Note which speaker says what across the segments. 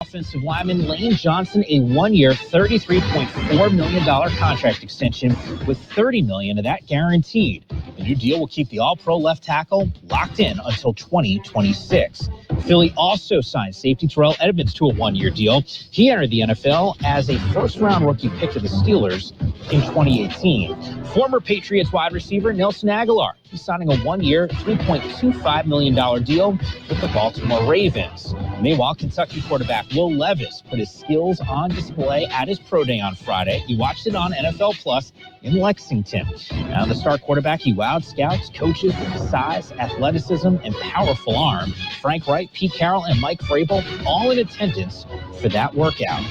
Speaker 1: Offensive lineman Lane Johnson a one-year, $33.4 million contract extension with $30 million of that guaranteed. The new deal will keep the All-Pro left tackle locked in until 2026. Philly also signed safety Terrell Edmonds to a one-year deal. He entered the NFL as a first-round rookie pick of the Steelers in 2018. Former Patriots wide receiver Nelson Aguilar, he's signing a one-year, $3.25 million deal with the Baltimore Ravens. Meanwhile, Kentucky quarterback Will Levis put his skills on display at his pro day on Friday. He watched it on NFL Plus in Lexington. Now, the star quarterback, he wowed scouts, coaches with his size, athleticism, and powerful arm. Frank Wright, Pete Carroll, and Mike Vrabel all in attendance for that workout.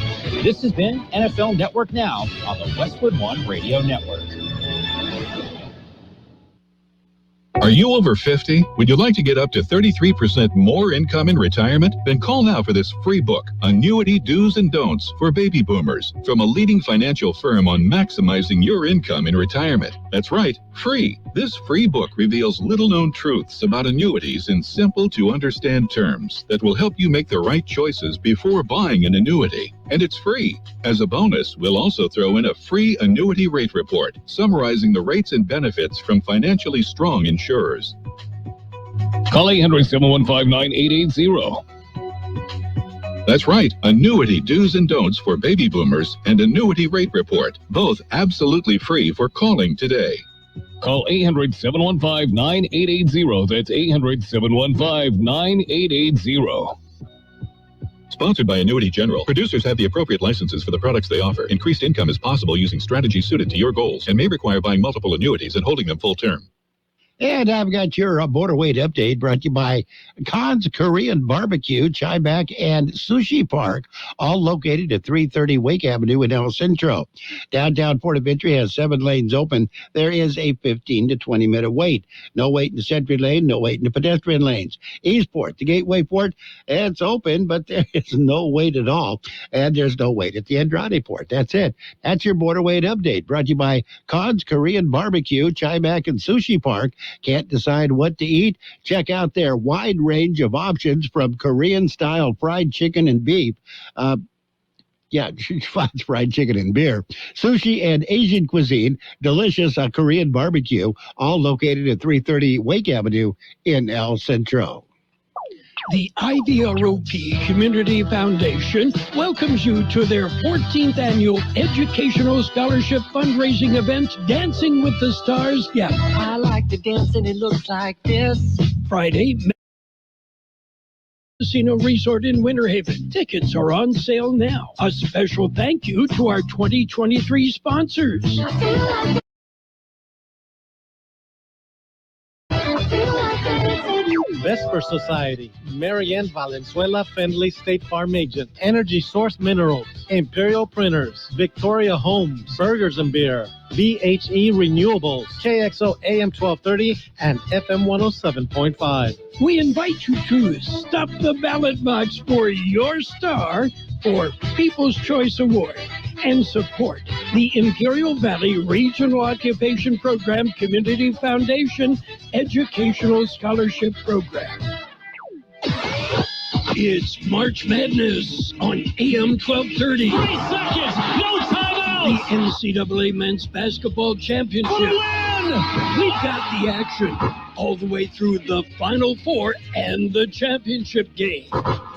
Speaker 1: This has been NFL Network Now on the Westwood One Radio Network.
Speaker 2: Are you over 50? Would you like to get up to 33% more income in retirement? Then call now for this free book, Annuity Do's and Don'ts for Baby Boomers, from a leading financial firm on maximizing your income in retirement. That's right, free. This free book reveals little-known truths about annuities in simple-to-understand terms that will help you make the right choices before buying an annuity. And it's free. As a bonus, we'll also throw in a free annuity rate report summarizing the rates and benefits from financially strong insurers.
Speaker 3: Call 800-715-9880.
Speaker 2: That's right, Annuity Do's and Don'ts for Baby Boomers and Annuity Rate Report, both absolutely free for calling today.
Speaker 3: Call 800-715-9880. That's 800-715-9880.
Speaker 2: Sponsored by Annuity General. Producers have the appropriate licenses for the products they offer. Increased income is possible using strategies suited to your goals and may require buying multiple annuities and holding them full term.
Speaker 4: And I've got your border weight update brought to you by Khan's Korean Barbecue, Chaimak, and Sushi Park, all located at 330 Wake Avenue in El Centro. Downtown Port of Entry has 7 lanes open. There is a 15 to 20-minute wait. No wait in the Sentry Lane, no wait in the pedestrian lanes. Eastport, the Gateway Port, it's open, but there is no wait at all. And there's no wait at the Andrade Port. That's it. That's your border weight update brought to you by Khan's Korean Barbecue, Chaimak, and Sushi Park. Can't decide what to eat? Check out their wide range of options from Korean-style fried chicken and beef. Fried chicken and beer. Sushi and Asian cuisine. Delicious Korean barbecue. All located at 330 Wake Avenue in El Centro.
Speaker 5: The IDROP Community Foundation welcomes you to their 14th annual Educational Scholarship Fundraising event, Dancing with the Stars. Yeah, I like to dance and it looks like this. Friday, Casino Resort in Winter Haven. Tickets are on sale now. A special thank you to our 2023 sponsors.
Speaker 6: Vesper Society, Marianne Valenzuela Fendley State Farm Agent, Energy Source Minerals, Imperial Printers, Victoria Homes, Burgers and Beer, BHE Renewables, KXO AM 1230 and FM 107.5.
Speaker 5: We invite you to stop the ballot box for your star for People's Choice Award and support the Imperial Valley Regional Occupation Program Community Foundation Educational Scholarship Program. It's March Madness on AM 1230.
Speaker 7: 3 seconds, no timeout.
Speaker 5: The NCAA Men's Basketball Championship. We've got the action all the way through the Final Four and the championship game.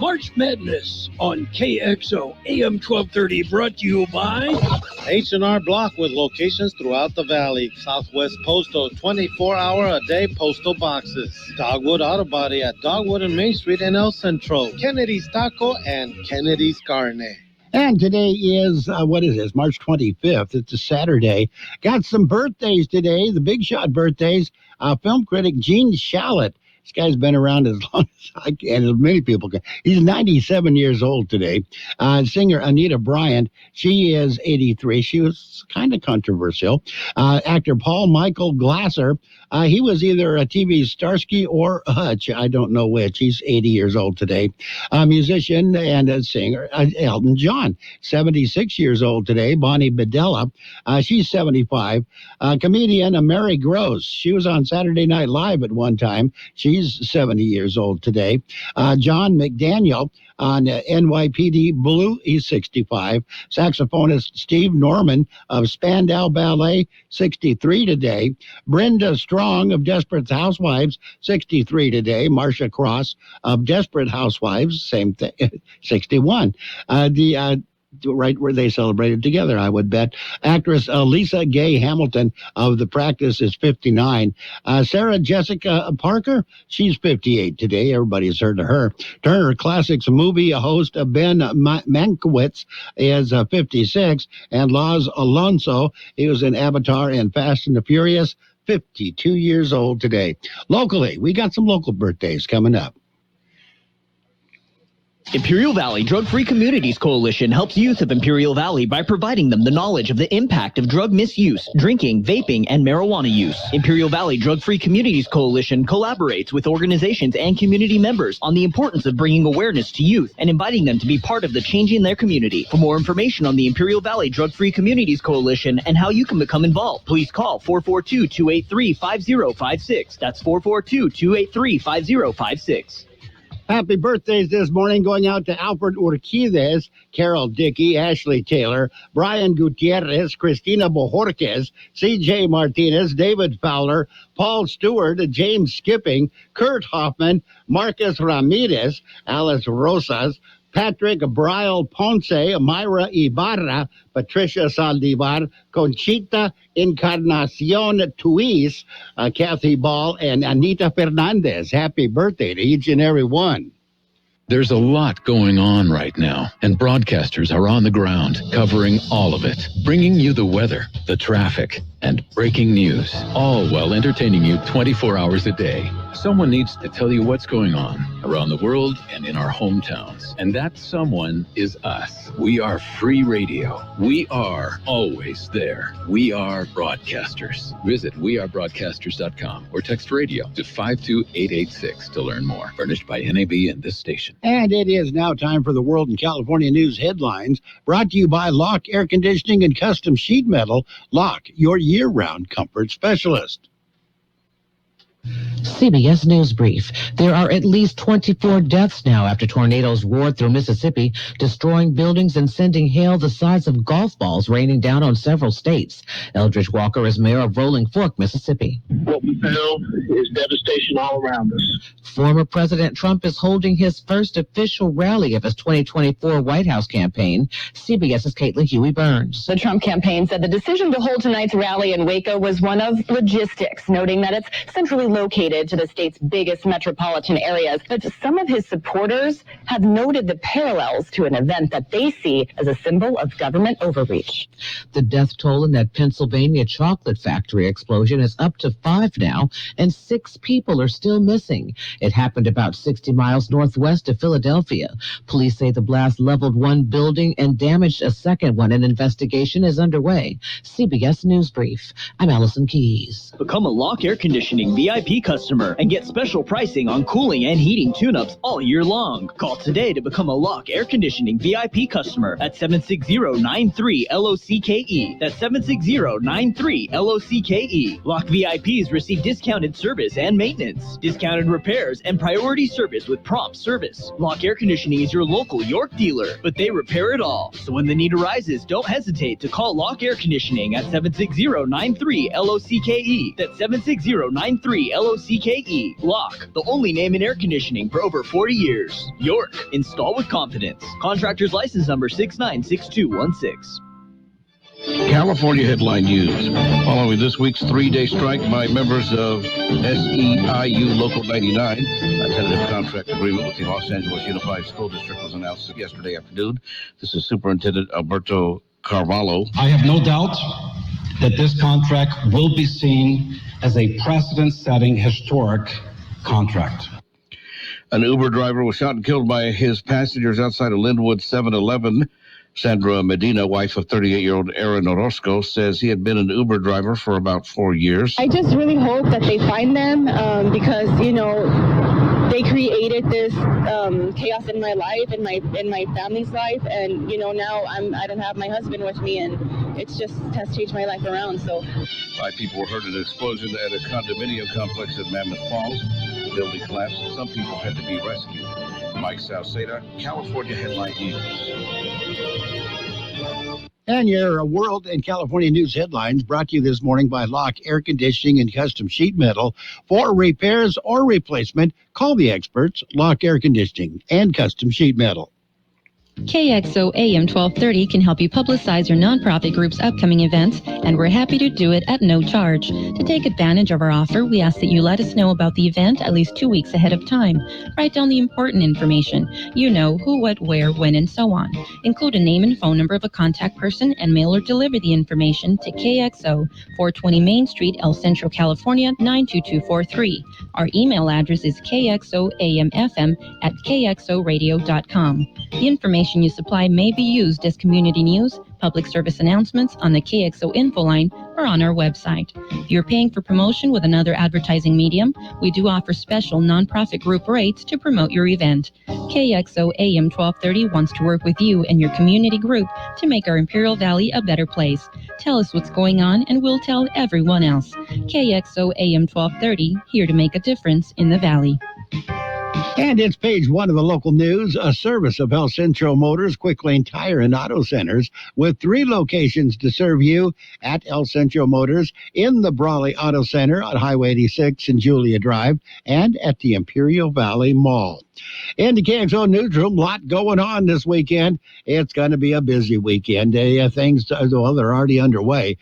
Speaker 5: March Madness on KXO AM 1230, brought to you by
Speaker 6: H&R Block with locations throughout the valley. Southwest Postal, 24-hour-a-day postal boxes. Dogwood Auto Body at Dogwood and Main Street in El Centro. Kennedy's Taco and Kennedy's Carne.
Speaker 4: And today is, March 25th. It's a Saturday. Got some birthdays today, the big shot birthdays. Film critic Gene Shalit. This guy's been around as long as I can, as many people can. He's 97 years old today. Singer Anita Bryant, she is 83. She was kind of controversial. Actor Paul Michael Glasser, he was either a TV Starsky or Hutch. I don't know which. He's 80 years old today. Musician and a singer, Elton John, 76 years old today. Bonnie Bedella, she's 75. Comedian Mary Gross, she was on Saturday Night Live at one time. She's He's 70 years old today. John McDaniel on NYPD Blue, he's 65. Saxophonist Steve Norman of Spandau Ballet, 63 today. Brenda Strong of Desperate Housewives, 63 today. Marcia Cross of Desperate Housewives, same thing, 61. Right where they celebrated together, I would bet. Actress Lisa Gay Hamilton of The Practice is 59. Sarah Jessica Parker, she's 58 today. Everybody's heard of her. Turner Classics movie host Ben Mankiewicz is 56. And Laz Alonso, he was in Avatar and Fast and the Furious, 52 years old today. Locally, we got some local birthdays coming up.
Speaker 8: Imperial Valley Drug-Free Communities Coalition helps youth of Imperial Valley by providing them the knowledge of the impact of drug misuse, drinking, vaping, and marijuana use. Imperial Valley Drug-Free Communities Coalition collaborates with organizations and community members on the importance of bringing awareness to youth and inviting them to be part of the change in their community. For more information on the Imperial Valley Drug-Free Communities Coalition and how you can become involved, please call 442-283-5056. That's 442-283-5056.
Speaker 4: Happy birthdays this morning going out to Alfred Urquidez, Carol Dickey, Ashley Taylor, Brian Gutierrez, Cristina Bojorquez, C.J. Martinez, David Fowler, Paul Stewart, James Skipping, Kurt Hoffman, Marcus Ramirez, Alice Rosas, Patrick Brial Ponce, Myra Ibarra, Patricia Saldivar, Conchita Encarnacion Tuis, Kathy Ball, and Anita Fernandez. Happy birthday to each and every one.
Speaker 2: There's a lot going on right now, and broadcasters are on the ground, covering all of it, bringing you the weather, the traffic, and breaking news, all while entertaining you 24 hours a day. Someone needs to tell you what's going on around the world and in our hometowns, and that someone is us. We are free radio. We are always there. We are broadcasters. Visit wearebroadcasters.com or text radio to 52886 to learn more. Furnished by NAB and this station.
Speaker 4: And it is now time for the World and California News headlines, brought to you by Lock Air Conditioning and Custom Sheet Metal. Lock, your year-round comfort specialist.
Speaker 9: CBS News Brief. There are at least 24 deaths now after tornadoes roared through Mississippi, destroying buildings and sending hail the size of golf balls raining down on several states. Eldridge Walker is mayor of Rolling Fork, Mississippi.
Speaker 10: What we found is devastation all around us.
Speaker 9: Former President Trump is holding his first official rally of his 2024 White House campaign. CBS's Caitlin Huey-Burns.
Speaker 11: The Trump campaign said the decision to hold tonight's rally in Waco was one of logistics, noting that it's centrally located to the state's biggest metropolitan areas. But some of his supporters have noted the parallels to an event that they see as a symbol of government overreach.
Speaker 9: The death toll in that Pennsylvania chocolate factory explosion is up to 5 now, and 6 people are still missing. It happened about 60 miles northwest of Philadelphia. Police say the blast leveled one building and damaged a second one. An investigation is underway. CBS News Brief. I'm Allison Keys.
Speaker 8: Become a Lock Air Conditioning VIP customer and get special pricing on cooling and heating tune-ups all year long. Call today to become a Lock Air Conditioning VIP customer at 760-93-LOCKE. That's 760-93-LOCKE. Lock VIPs receive discounted service and maintenance, discounted repairs, and priority service with prompt service. Lock Air Conditioning is your local York dealer, but they repair it all. So when the need arises, don't hesitate to call Lock Air Conditioning at 760-93-LOCKE. That's 760-93-LOCKE. Lock, the only name in air conditioning for over 40 years. York, install with confidence. Contractor's license number 696216.
Speaker 12: California headline news. Following this week's 3-day strike by members of SEIU Local 99, a tentative contract agreement with the Los Angeles Unified School District was announced yesterday afternoon. This is Superintendent Alberto Carvalho.
Speaker 13: I have no doubt that this contract will be seen as a precedent-setting historic contract.
Speaker 12: An Uber driver was shot and killed by his passengers outside of Linwood 7-Eleven. Sandra Medina, wife of 38-year-old Aaron Orozco, says he had been an Uber driver for about 4 years.
Speaker 14: I just really hope that they find them because, you know, they created this chaos in my life, in my family's life, and, you know, now I don't have my husband with me, and it's just has changed my life around. So
Speaker 12: 5 people were hurt in an explosion at a condominium complex in Mammoth Falls. the building collapsed and some people had to be rescued. Mike Salceda, California Headline News.
Speaker 4: And your World and California News headlines brought to you this morning by Locke Air Conditioning and Custom Sheet Metal. For repairs or replacement, call the experts, Locke Air Conditioning and Custom Sheet Metal.
Speaker 15: KXO AM 1230 can help you publicize your nonprofit group's upcoming events, and we're happy to do it at no charge. To take advantage of our offer, we ask that you let us know about the event at least 2 weeks ahead of time. Write down the important information. You know, who, what, where, when, and so on. Include a name and phone number of a contact person and mail or deliver the information to KXO, 420 Main Street, El Centro, California, 92243. Our email address is kxoamfm@kxoradio.com. The information you supply may be used as community news, public service announcements on the KXO info line, or on our website. If you're paying for promotion with another advertising medium, we do offer special nonprofit group rates to promote your event. KXO AM 1230 wants to work with you and your community group to make our Imperial Valley a better place. Tell us what's going on and we'll tell everyone else. KXO AM 1230, here to make a difference in the Valley.
Speaker 4: And it's page one of the local news, a service of El Centro Motors, Quick Lane Tire and Auto Centers, with 3 locations to serve you at El Centro Motors, in the Brawley Auto Center on Highway 86 and Julia Drive, and at the Imperial Valley Mall. In the KXO Newsroom, lot going on this weekend. It's going to be a busy weekend. Things, well, they're already underway.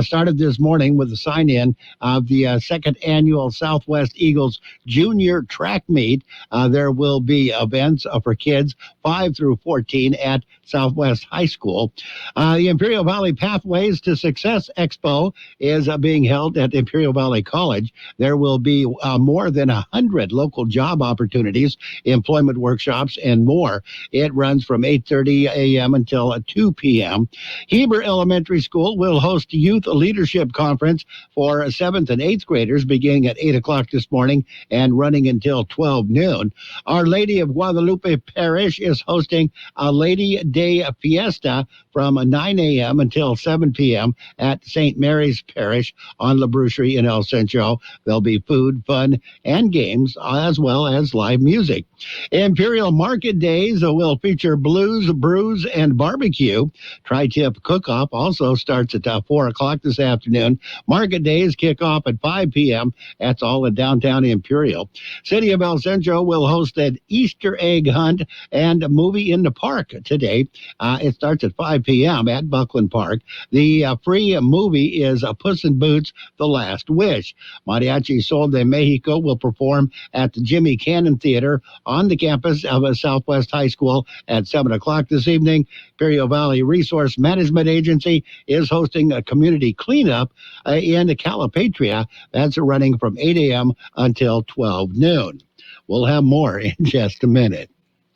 Speaker 4: Started this morning with the sign-in of the second annual Southwest Eagles Junior Track Meet. There will be events for kids 5 through 14 at Southwest High School. The Imperial Valley Pathways to Success Expo is being held at Imperial Valley College. There will be more than 100 local job opportunities, employment workshops, and more. It runs from 8:30 a.m. until 2 p.m. Heber Elementary School will host a youth leadership conference for 7th and 8th graders beginning at 8 o'clock this morning and running until 12 noon. Our Lady of Guadalupe Parish is hosting a Lady Day Fiesta from 9 a.m. until 7 p.m. at St. Mary's Parish on La Brucherie in El Centro. There'll be food, fun, and games, as well as live music. Imperial Market Days will feature blues, brews, and barbecue. Tri-Tip Cook-Off also starts at 4 o'clock this afternoon. Market Days kick off at 5 p.m. That's all in downtown Imperial. City of El Centro will host an Easter egg hunt and a movie in the park today. It starts at 5 p.m. at Buckland Park. The free movie is Puss in Boots, The Last Wish. Mariachi Sol de Mexico will perform at the Jimmy Cannon Theater on the campus of Southwest High School at 7 o'clock this evening. Imperial Valley Resource Management Agency is hosting a community cleanup in Calipatria. That's running from 8 a.m. until 12 noon. We'll have more in just a minute.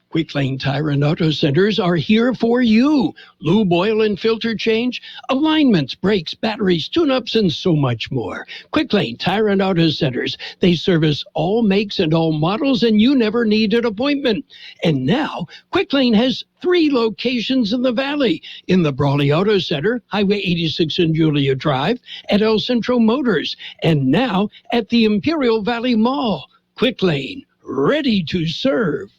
Speaker 5: Quick Lane Tire and Auto Centers are here for you. Lube, oil, and filter change, alignments, brakes, batteries, tune-ups, and so much more. Quick Lane Tire and Auto Centers. They service all makes and all models, and you never need an appointment. And now, Quick Lane has 3 locations in the Valley. In the Brawley Auto Center, Highway 86 and Julia Drive, at El Centro Motors, and now at the Imperial Valley Mall. Quick Lane, ready to serve.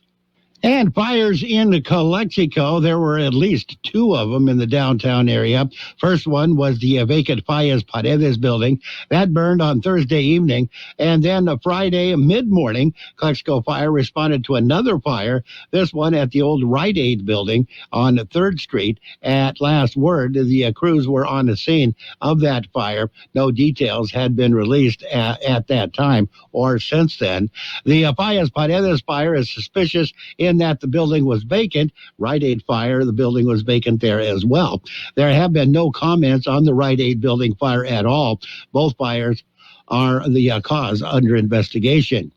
Speaker 4: And fires in Calexico. There were at least 2 of them in the downtown area. First one was the vacant Fallas Paredes building. That burned on Thursday evening. And then Friday mid-morning, Calexico Fire responded to another fire, this one at the old Rite Aid building on 3rd Street. At last word, the crews were on the scene of that fire. No details had been released at that time or since then. The Fallas Paredes fire is suspicious in that the building was vacant. Rite Aid fire, the building was vacant there as well. There have been no comments on the Rite Aid building fire at all. Both fires are the cause under investigation.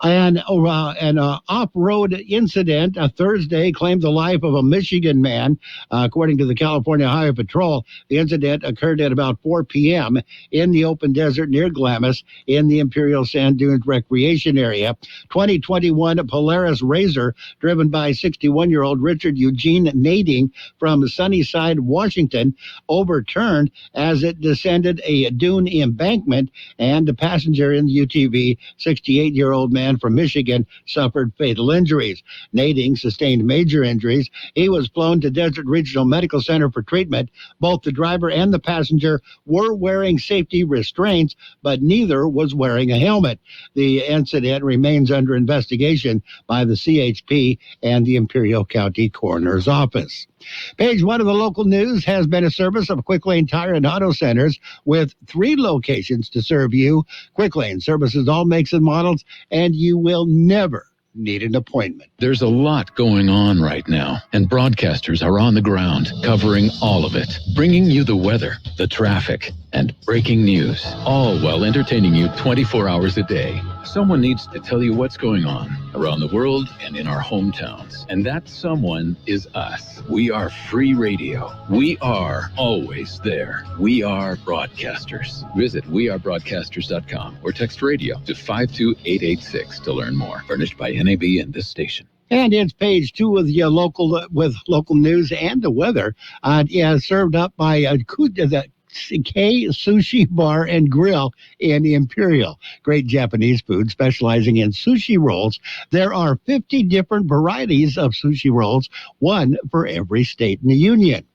Speaker 4: An off-road incident Thursday claimed the life of a Michigan man. According to the California Highway Patrol, the incident occurred at about 4 p.m. in the open desert near Glamis in the Imperial Sand Dunes Recreation Area. 2021 Polaris Razor, driven by 61-year-old Richard Eugene Nading from Sunnyside, Washington, overturned as it descended a dune embankment and and the passenger in the UTV, 68-year-old man from Michigan, suffered fatal injuries. Nading sustained major injuries. He was flown to Desert Regional Medical Center for treatment. Both the driver and the passenger were wearing safety restraints, but neither was wearing a helmet. The incident remains under investigation by the CHP and the Imperial County Coroner's Office. Page 1 of the local news has been a service of Quick Lane Tire and Auto Centers with 3 locations to serve you. Quick Lane services all makes and models, and you will never need an appointment.
Speaker 2: There's a lot going on right now, and broadcasters are on the ground covering all of it, bringing you the weather, the traffic, and breaking news, all while entertaining you 24 hours a day. Someone needs to tell you what's going on around the world and in our hometowns, and that someone is us. We are free radio. We are always there. We are broadcasters. Visit wearebroadcasters.com or text radio to 52886 to learn more. Furnished by NAB and this station.
Speaker 4: And it's page 2 with your local news and the weather. Served up by the Kxo Sushi Bar and Grill in Imperial. Great Japanese food specializing in sushi rolls. There are 50 different varieties of sushi rolls, one for every state in the union.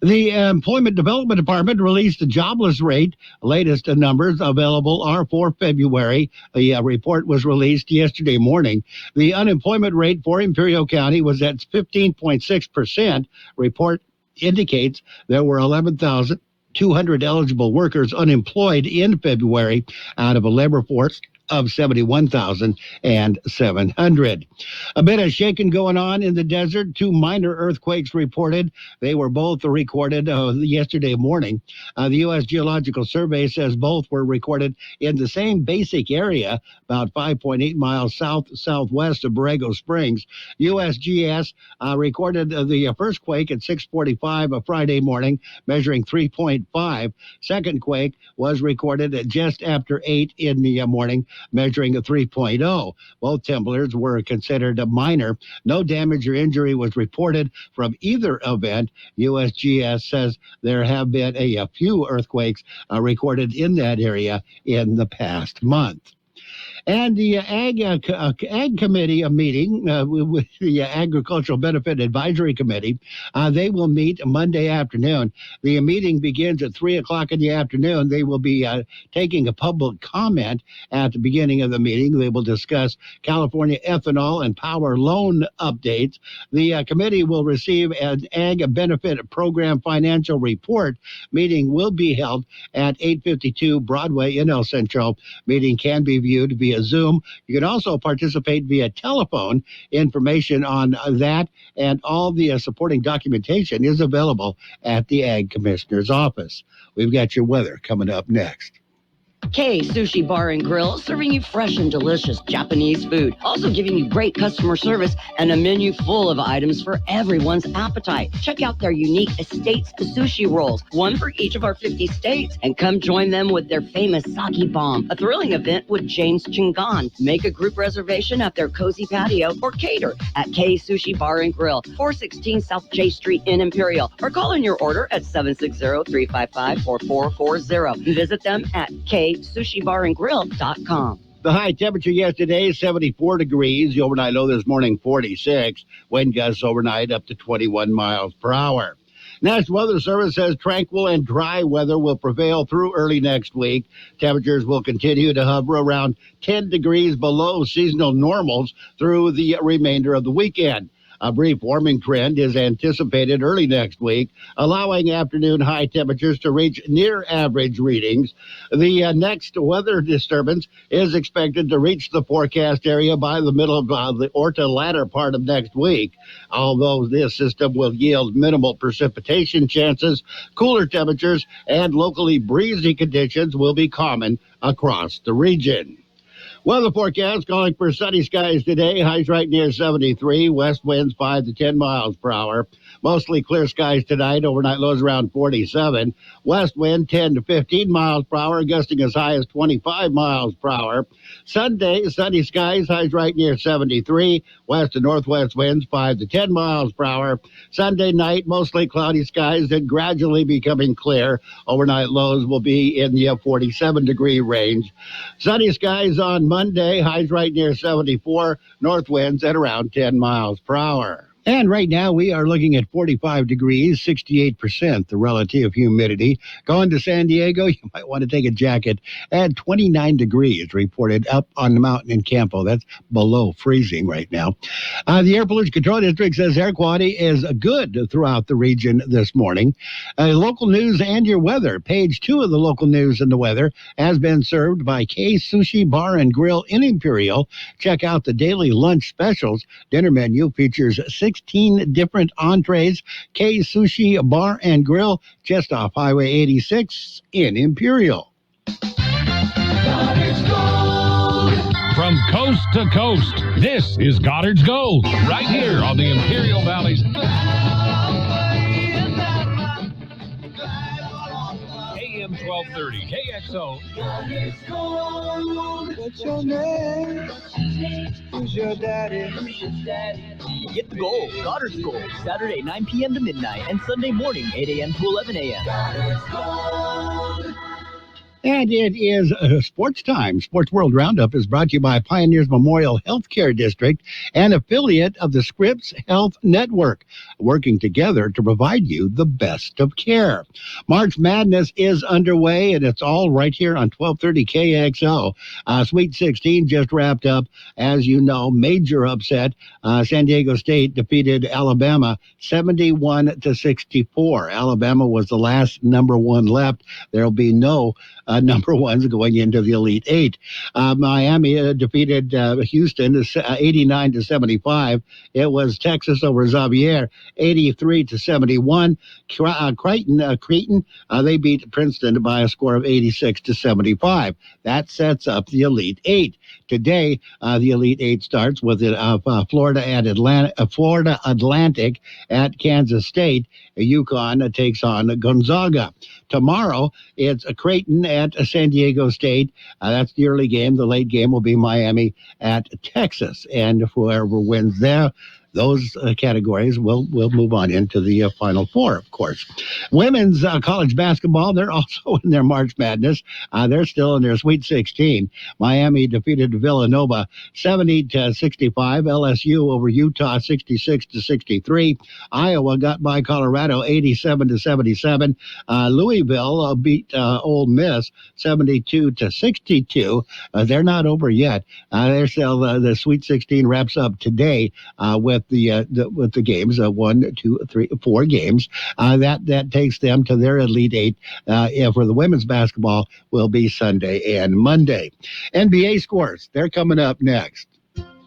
Speaker 4: The Employment Development Department released the jobless rate. Latest numbers available are for February. The report was released yesterday morning. The unemployment rate for Imperial County was at 15.6%. Report indicates there were 11,200 eligible workers unemployed in February out of a labor force of 71,700. A bit of shaking going on in the desert. 2 minor earthquakes reported. They were both recorded yesterday morning. The U.S. Geological Survey says both were recorded in the same basic area, about 5.8 miles southwest of Borrego Springs. USGS recorded the first quake at 6:45 of Friday morning, measuring 3.5. Second quake was recorded at just after 8 in the morning, measuring a 3.0. Both temperatures were considered minor. No damage or injury was reported from either event. USGS says there have been a few earthquakes recorded in that area in the past month. And the Ag Committee, a meeting with the Agricultural Benefit Advisory Committee, they will meet Monday afternoon. The meeting begins at 3 o'clock in the afternoon. They will be taking a public comment at the beginning of the meeting. They will discuss California ethanol and power loan updates. The committee will receive an Ag Benefit Program financial report. Meeting will be held at 852 Broadway in El Centro. Meeting can be viewed via Zoom. You can also participate via telephone. Information on that and all the supporting documentation is available at the Ag Commissioner's office. We've got your weather coming up next.
Speaker 16: Kxo Sushi Bar and Grill, serving you fresh and delicious Japanese food. Also giving you great customer service and a menu full of items for everyone's appetite. Check out their unique Estates sushi rolls, one for each of our 50 states. And come join them with their famous sake bomb, a thrilling event with James Chingan. Make a group reservation at their cozy patio or cater at Kxo Sushi Bar and Grill, 416 South J Street in Imperial. Or call in your order at 760-355-4440. Visit them at KSushiBarandGrill.com.
Speaker 4: The high temperature yesterday, 74 degrees. The overnight low this morning, 46. Wind gusts overnight up to 21 miles per hour. National Weather Service says tranquil and dry weather will prevail through early next week. Temperatures will continue to hover around 10 degrees below seasonal normals through the remainder of the weekend. A brief warming trend is anticipated early next week, allowing afternoon high temperatures to reach near average readings. The next weather disturbance is expected to reach the forecast area by the middle of the or to latter part of next week. Although this system will yield minimal precipitation chances, cooler temperatures and locally breezy conditions will be common across the region. Weather forecast calling for sunny skies today. Highs right near 73. West winds 5 to 10 miles per hour. Mostly clear skies tonight. Overnight lows around 47. West wind 10 to 15 miles per hour, gusting as high as 25 miles per hour. Sunday, sunny skies, highs right near 73. West to northwest winds 5 to 10 miles per hour. Sunday night, mostly cloudy skies, then gradually becoming clear. Overnight lows will be in the 47-degree range. Sunny skies on Monday, highs right near 74. North winds at around 10 miles per hour. And right now we are looking at 45 degrees, 68% the relative humidity. Going to San Diego, you might want to take a jacket at 29 degrees reported up on the mountain in Campo. That's below freezing right now. The Air Pollution Control District says air quality is good throughout the region this morning. Local news and your weather. Page 2 of the local news and the weather has been served by Kxo Sushi Bar and Grill in Imperial. Check out the daily lunch specials. Dinner menu features 16 different entrees. Kxo Sushi Bar and Grill, just off Highway 86 in Imperial.
Speaker 3: Goddard's Gold. From coast to coast, this is Goddard's Gold, right here on the Imperial Valley's AM 1230 KXO. Goddard's Gold.
Speaker 17: What's your name? Who's your daddy?
Speaker 8: Get the gold, Goddard's Gold, Saturday 9 p.m. to midnight and Sunday morning 8 a.m. to 11 a.m.
Speaker 17: Goddard's Gold.
Speaker 4: And it is sports time. Sports World Roundup is brought to you by Pioneers Memorial Healthcare District, an affiliate of the Scripps Health Network, working together to provide you the best of care. March Madness is underway, and it's all right here on 1230 KXO. Sweet 16 just wrapped up. As you know, major upset. San Diego State defeated Alabama 71-64. Alabama was the last number one left. There'll be no number ones going into the Elite Eight. Miami defeated Houston 89-75. It was Texas over Xavier 83-71. Creighton, they beat Princeton by a score of 86-75. That sets up the Elite Eight. Today, the Elite Eight starts with Florida Atlantic at Kansas State. UConn takes on Gonzaga. Tomorrow, it's Creighton at San Diego State. That's the early game. The late game will be Miami at Texas. And whoever wins there, those categories will move on into the Final Four, of course. Women's college basketball, they're also in their March Madness. They're still in their Sweet 16. Miami defeated Villanova 70-65. LSU over Utah 66-63. Iowa got by Colorado 87-77. Louisville beat Ole Miss 72-62. They're not over yet. They're still the Sweet 16 wraps up today with the games, 1, 2, 3, 4 games. That takes them to their Elite Eight. For the women's basketball, will be Sunday and Monday. NBA scores, they're coming up next.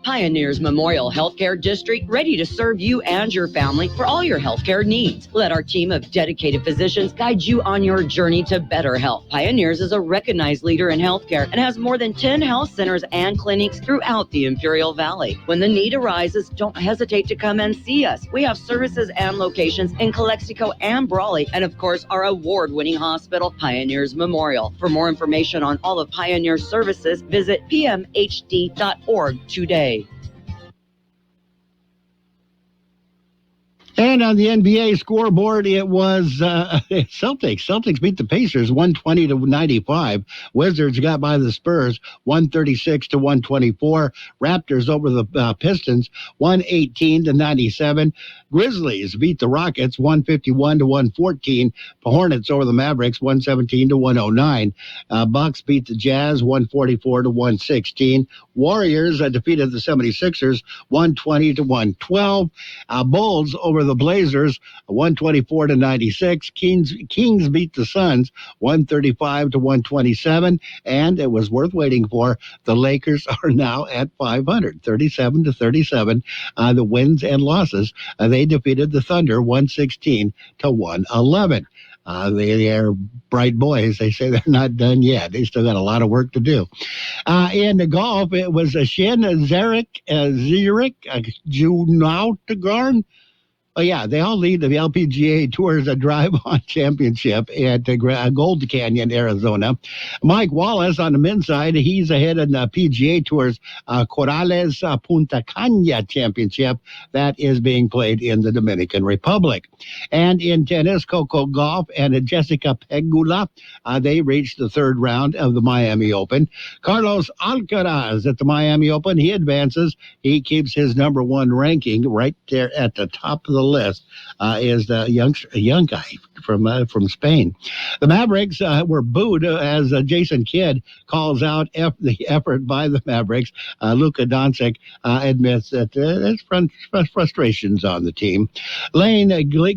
Speaker 16: Pioneers Memorial Healthcare District, ready to serve you and your family for all your healthcare needs. Let our team of dedicated physicians guide you on your journey to better health. Pioneers is a recognized leader in healthcare and has more than 10 health centers and clinics throughout the Imperial Valley. When the need arises, don't hesitate to come and see us. We have services and locations in Calexico and Brawley, and of course, our award-winning hospital, Pioneers Memorial. For more information on all of Pioneer's services, visit pmhd.org today.
Speaker 4: And on the NBA scoreboard, it was Celtics. Celtics beat the Pacers 120-95. Wizards got by the Spurs 136-124. Raptors over the Pistons 118-97. Grizzlies beat the Rockets 151-114. Hornets over the Mavericks 117-109. Bucks beat the Jazz 144-116. Warriors defeated the 76ers 120-112. Bulls over the Blazers 124-96. Kings beat the Suns 135-127. And it was worth waiting for. The Lakers are now at 500, 37-37. The wins and losses. They defeated the Thunder 116-111. They are bright boys. They say they're not done yet. They still got a lot of work to do. In the golf, it was a Shin Zarek Junautagarn. Oh, yeah, they all lead the LPGA Tour's Drive-On Championship at Gold Canyon, Arizona. Mike Wallace on the men's side, he's ahead in the PGA Tour's Corrales Punta Cana Championship that is being played in the Dominican Republic. And in tennis, Coco Gauff and Jessica Pegula, they reached the third round of the Miami Open. Carlos Alcaraz at the Miami Open, he advances. He keeps his number one ranking right there at the top of the list, is the young guy from Spain. The Mavericks were booed as Jason Kidd calls out the effort by the Mavericks. Luka Doncic admits that there's frustrations on the team. Lane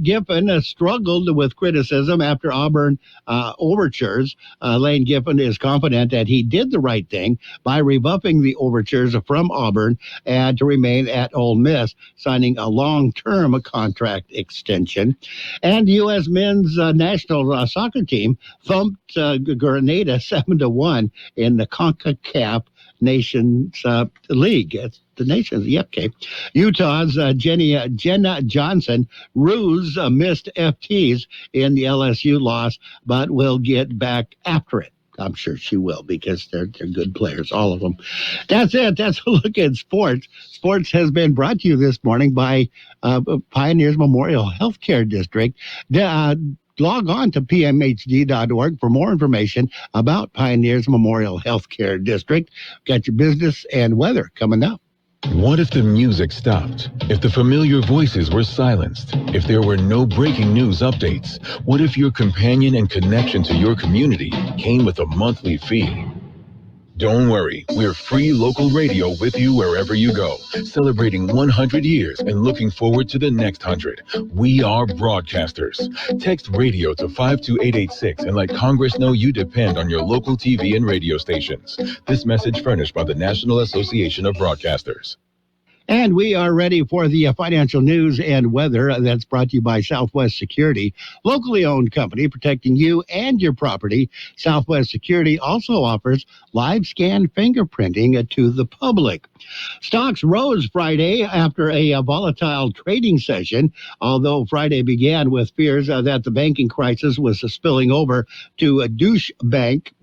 Speaker 4: Giffen struggled with criticism after Auburn overtures. Lane Giffen is confident that he did the right thing by rebuffing the overtures from Auburn and to remain at Ole Miss, signing a long-term contract extension. And U.S. men's national soccer team thumped Grenada 7-1 in the CONCACAF Nations League. It's the nations. Yep, okay. Utah's Jenna Johnson Ruse missed FTs in the LSU loss, but will get back after it. I'm sure she will, because they're good players, all of them. That's it. That's a look at sports. Sports has been brought to you this morning by Pioneers Memorial Healthcare District. Log on to pmhd.org for more information about Pioneers Memorial Healthcare District. Got your business and weather coming up.
Speaker 18: What if the music stopped? If the familiar voices were silenced? If there were no breaking news updates? What if your companion and connection to your community came with a monthly fee? Don't worry, we're free local radio with you wherever you go, celebrating 100 years and looking forward to the next 100. We are broadcasters. Text radio to 52886 and let Congress know you depend on your local TV and radio stations. This message furnished by the National Association of Broadcasters.
Speaker 4: And we are ready for the financial news and weather that's brought to you by Southwest Security, locally owned company protecting you and your property. Southwest Security also offers live scan fingerprinting to the public. Stocks rose Friday after a volatile trading session, although Friday began with fears that the banking crisis was spilling over to a douche bank.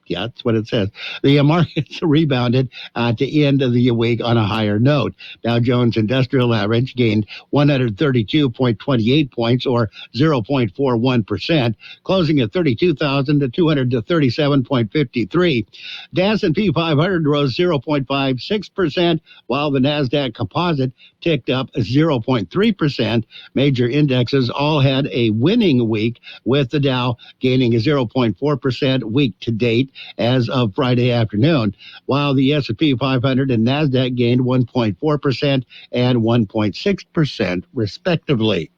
Speaker 4: Yeah, that's what it says. The markets rebounded to end of the week on a higher note. Dow Jones Industrial Average gained 132.28 points, or 0.41%, closing at 32,237.53. The S&P 500 rose 0.56%, while the NASDAQ Composite ticked up 0.3%. Major indexes all had a winning week, with the Dow gaining 0.4% week to date as of Friday afternoon, while the S&P 500 and NASDAQ gained 1.4% and 1.6% respectively.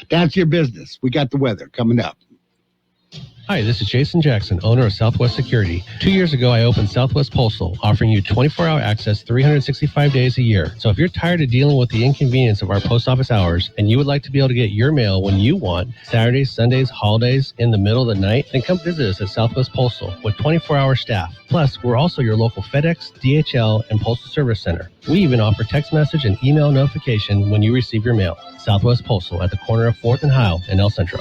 Speaker 4: That's your business. We got the weather coming up.
Speaker 19: Hi, this is Jason Jackson, owner of Southwest Security. 2 years ago, I opened Southwest Postal, offering you 24-hour access 365 days a year. So if you're tired of dealing with the inconvenience of our post office hours and you would like to be able to get your mail when you want, Saturdays, Sundays, holidays, in the middle of the night, then come visit us at Southwest Postal with 24-hour staff. Plus, we're also your local FedEx, DHL, and Postal Service Center. We even offer text message and email notification when you receive your mail. Southwest Postal at the corner of 4th and Heil in El Centro.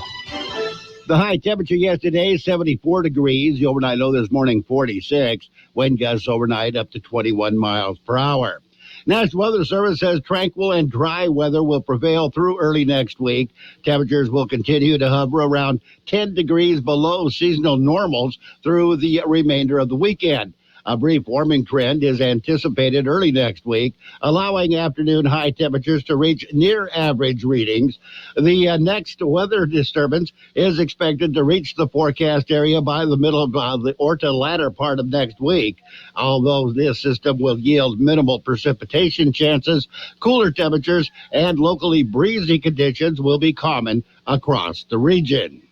Speaker 4: The high temperature yesterday, 74 degrees. The overnight low this morning, 46. Wind gusts overnight up to 21 miles per hour. National Weather Service says tranquil and dry weather will prevail through early next week. Temperatures will continue to hover around 10 degrees below seasonal normals through the remainder of the weekend. A brief warming trend is anticipated early next week, allowing afternoon high temperatures to reach near average readings. The next weather disturbance is expected to reach the forecast area by the middle of or to latter part of next week. Although this system will yield minimal precipitation chances, cooler temperatures and locally breezy conditions will be common across the region.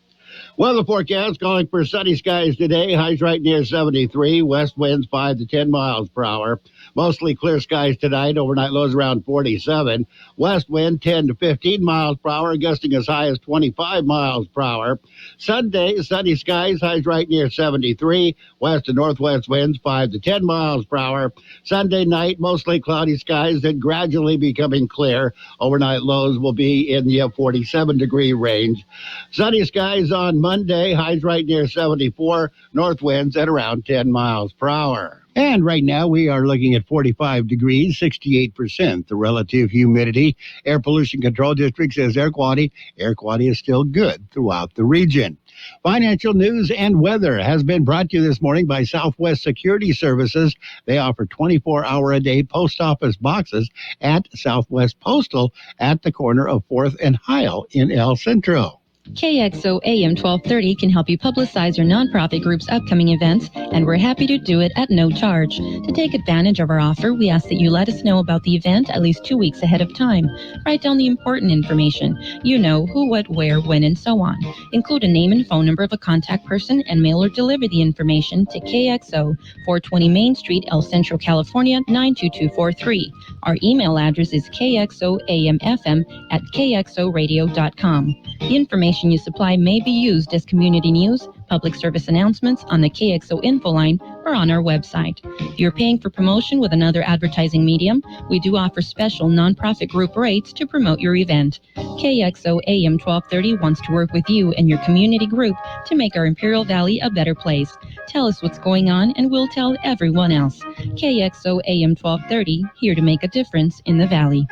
Speaker 4: Weather forecast calling for sunny skies today. Highs right near 73. West winds 5 to 10 miles per hour. Mostly clear skies tonight. Overnight lows around 47. West wind 10 to 15 miles per hour, gusting as high as 25 miles per hour. Sunday, sunny skies. Highs right near 73. West and northwest winds 5 to 10 miles per hour. Sunday night, mostly cloudy skies, then gradually becoming clear. Overnight lows will be in the 47-degree range. Sunny skies on Monday. Highs right near 74. North winds at around 10 miles per hour. And right now we are looking at 45 degrees, 68% the relative humidity. Air Pollution Control District says air quality is still good throughout the region. Financial news and weather has been brought to you this morning by Southwest Security Services. They offer 24-hour-a-day post office boxes at Southwest Postal at the corner of 4th and Heil in El Centro.
Speaker 15: KXO AM 1230 can help you publicize your nonprofit group's upcoming events, and we're happy to do it at no charge. To take advantage of our offer, we ask that you let us know about the event at least 2 weeks ahead of time. Write down the important information. You know, who, what, where, when, and so on. Include a name and phone number of a contact person and mail or deliver the information to KXO, 420 Main Street, El Centro, California, 92243. Our email address is kxoamfm@kxoradio.com. The information you supply may be used as community news, public service announcements on the KXO info line, or on our website. If you're paying for promotion with another advertising medium, we do offer special nonprofit group rates to promote your event. KXO AM 1230 wants to work with you and your community group to make our Imperial Valley a better place. Tell us what's going on and we'll tell everyone else. KXO AM 1230, here to make a difference in the Valley.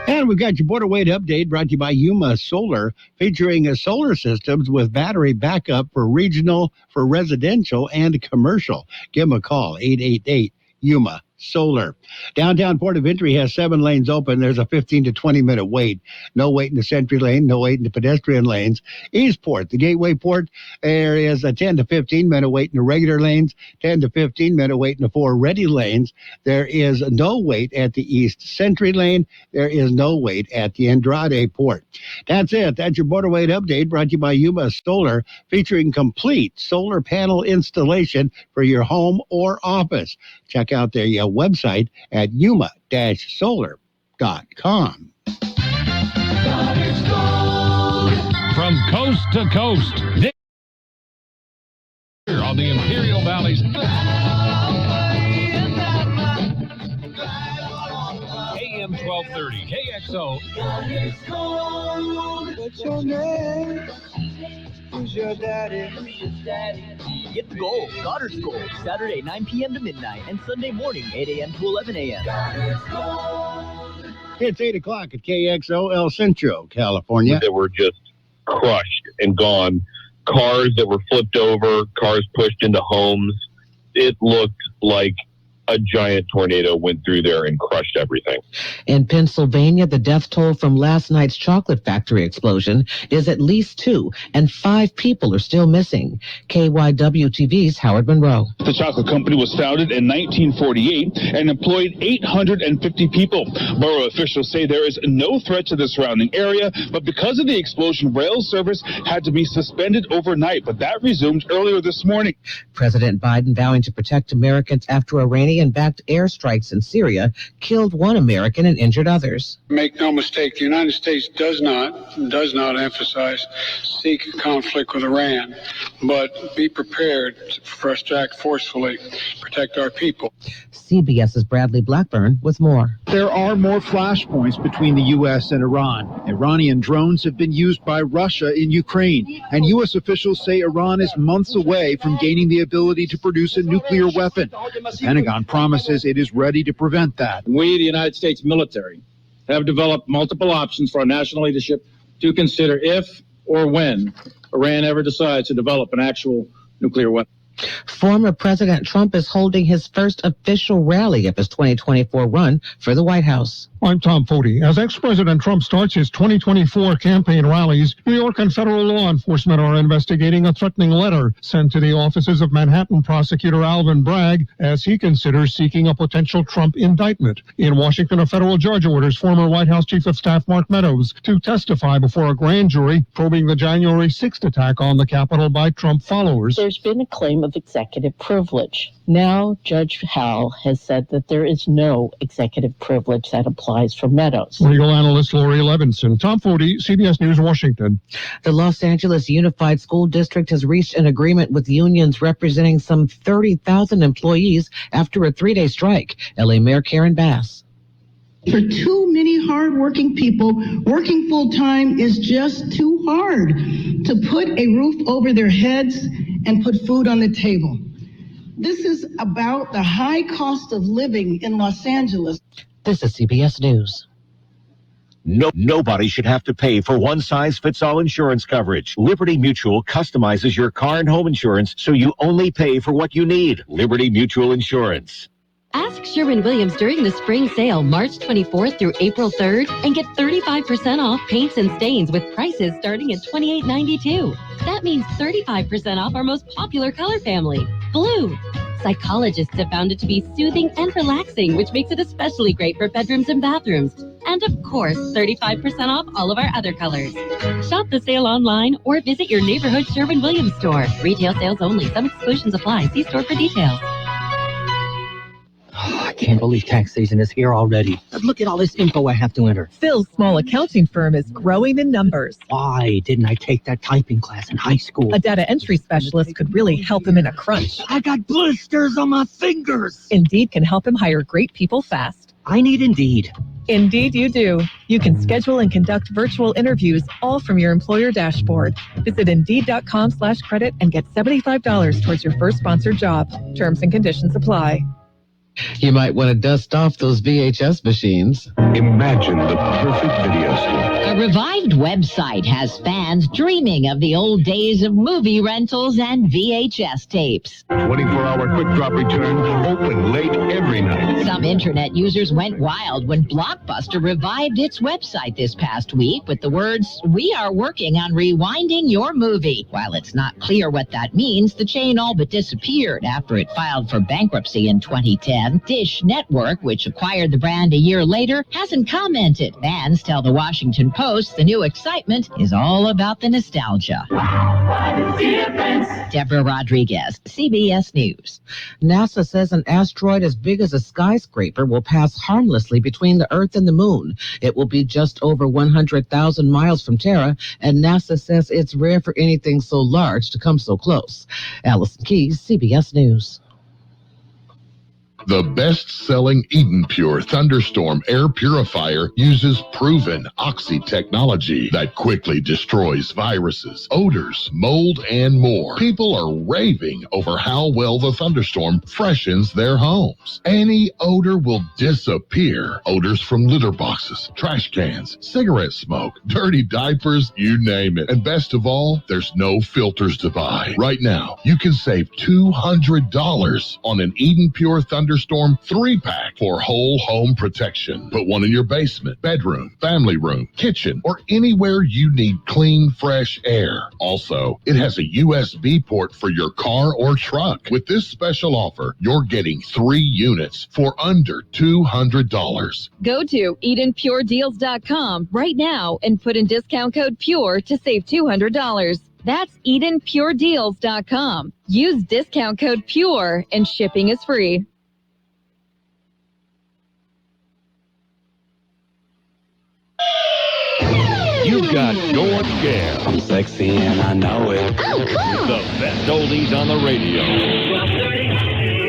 Speaker 4: And we've got your Border Weight Update brought to you by Yuma Solar, featuring solar systems with battery backup for regional, for residential, and commercial. Give them a call, 888-YUMA Solar. Downtown Port of Entry has 7 lanes open. There's a 15 to 20-minute wait. No wait in the Sentry lane, no wait in the pedestrian lanes. Eastport, the Gateway Port, there is a 10 to 15-minute wait in the regular lanes, 10 to 15-minute wait in the 4 ready lanes. There is no wait at the East Sentry lane. There is no wait at the Andrade Port. That's it. That's your Border Weight Update brought to you by Yuma Solar, featuring complete solar panel installation for your home or office. Check out their website at yuma-solar.com.
Speaker 3: From coast to coast, this on the Imperial Valley's AM 1230 KXO.
Speaker 17: What's your name? Who's your daddy?
Speaker 8: Get the gold, Goddard's Gold, Saturday 9 p.m. to midnight, and Sunday morning 8 a.m. to 11 a.m.
Speaker 4: It's 8 o'clock at KXO El Centro, California.
Speaker 20: That were just crushed and gone. Cars that were flipped over, cars pushed into homes. It looked like a giant tornado went through there and crushed everything.
Speaker 9: In Pennsylvania, the death toll from last night's chocolate factory explosion is at least 2, and 5 people are still missing. KYW-TV's Howard Monroe.
Speaker 21: The chocolate company was founded in 1948 and employed 850 people. Borough officials say there is no threat to the surrounding area, but because of the explosion, rail service had to be suspended overnight, but that resumed earlier this morning.
Speaker 9: President Biden vowing to protect Americans after Iranian-backed airstrikes in Syria killed 1 American and injured others.
Speaker 22: Make no mistake, the United States does not emphasize seek conflict with Iran, but be prepared for us to act forcefully, protect our people.
Speaker 9: CBS's Bradley Blackburn with more.
Speaker 23: There are more flashpoints between the U.S. and Iran. Iranian drones have been used by Russia in Ukraine, and U.S. officials say Iran is months away from gaining the ability to produce a nuclear weapon. The Pentagon promises it is ready to prevent that.
Speaker 24: We, the United States military, have developed multiple options for our national leadership to consider if or when Iran ever decides to develop an actual nuclear weapon.
Speaker 9: Former President Trump is holding his first official rally of his 2024 run for the White House.
Speaker 1: I'm Tom Foti. As ex-President Trump starts his 2024 campaign rallies, New York and federal law enforcement are investigating a threatening letter sent to the offices of Manhattan prosecutor Alvin Bragg as he considers seeking a potential Trump indictment. In Washington, a federal judge orders former White House Chief of Staff Mark Meadows to testify before a grand jury probing the January 6th attack on the Capitol by Trump followers.
Speaker 6: There's been a claim of executive privilege. Now, Judge Howell has said that there is no executive privilege that applies for Meadows.
Speaker 1: Legal analyst Lori Levinson. Tom Foti, CBS News, Washington.
Speaker 9: The Los Angeles Unified School District has reached an agreement with unions representing some 30,000 employees after a 3-day strike. LA Mayor Karen Bass.
Speaker 7: For too many hardworking people, working full-time is just too hard to put a roof over their heads and put food on the table. This is about the high cost of living in Los Angeles.
Speaker 9: This is CBS News.
Speaker 10: Nobody should have to pay for one-size-fits-all insurance coverage. Liberty Mutual customizes your car and home insurance so you only pay for what you need. Liberty Mutual Insurance.
Speaker 25: Ask Sherwin-Williams during the spring sale, March 24th through April 3rd, and get 35% off paints and stains with prices starting at $28.92. That means 35% off our most popular color family, blue. Psychologists have found it to be soothing and relaxing, which makes it especially great for bedrooms and bathrooms. And of course, 35% off all of our other colors. Shop the sale online or visit your neighborhood Sherwin-Williams store. Retail sales only. Some exclusions apply. See store for details.
Speaker 26: I can't believe tax season is here already. Look at all this info I have to enter.
Speaker 27: Phil's small accounting firm is growing in numbers.
Speaker 26: Why didn't I take that typing class in high school?
Speaker 27: A data entry specialist could really help him in a crunch.
Speaker 26: I got blisters on my fingers.
Speaker 27: Indeed can help him hire great people fast.
Speaker 26: I need Indeed.
Speaker 27: Indeed you do. You can schedule and conduct virtual interviews all from your employer dashboard. Visit Indeed.com/credit and get $75 towards your first sponsored job. Terms and conditions apply.
Speaker 9: You might want to dust off those VHS machines.
Speaker 28: Imagine the perfect video store.
Speaker 29: A revived website has fans dreaming of the old days of movie rentals and VHS tapes.
Speaker 28: 24-hour quick drop return, open late every night.
Speaker 29: Some internet users went wild when Blockbuster revived its website this past week with the words, "We are working on rewinding your movie." While it's not clear what that means, the chain all but disappeared after it filed for bankruptcy in 2010. Dish Network, which acquired the brand a year later, hasn't commented. Fans tell the Washington Post the new excitement is all about the nostalgia. Deborah Rodriguez, CBS News.
Speaker 9: NASA says an asteroid as big as a skyscraper will pass harmlessly between the Earth and the Moon. It will be just over 100,000 miles from Terra, and NASA says it's rare for anything so large to come so close. Allison Keys, CBS News.
Speaker 30: The best-selling Eden Pure Thunderstorm air purifier uses proven Oxy technology that quickly destroys viruses, odors, mold, and more. People are raving over how well the Thunderstorm freshens their homes. Any odor will disappear. Odors from litter boxes, trash cans, cigarette smoke, dirty diapers, you name it. And best of all, there's no filters to buy. Right now, you can save $200 on an Eden Pure Thunderstorm 3-pack for whole home protection. Put one in your basement, bedroom, family room, kitchen, or anywhere you need clean, fresh air. Also, it has a USB port for your car or truck. With this special offer, you're getting 3 units for under $200.
Speaker 31: Go to EdenPureDeals.com right now and put in discount code PURE to save $200. That's EdenPureDeals.com. Use discount code PURE and shipping is free.
Speaker 3: You've got your Gale.
Speaker 32: I'm sexy and I know it.
Speaker 3: The best oldies on the radio.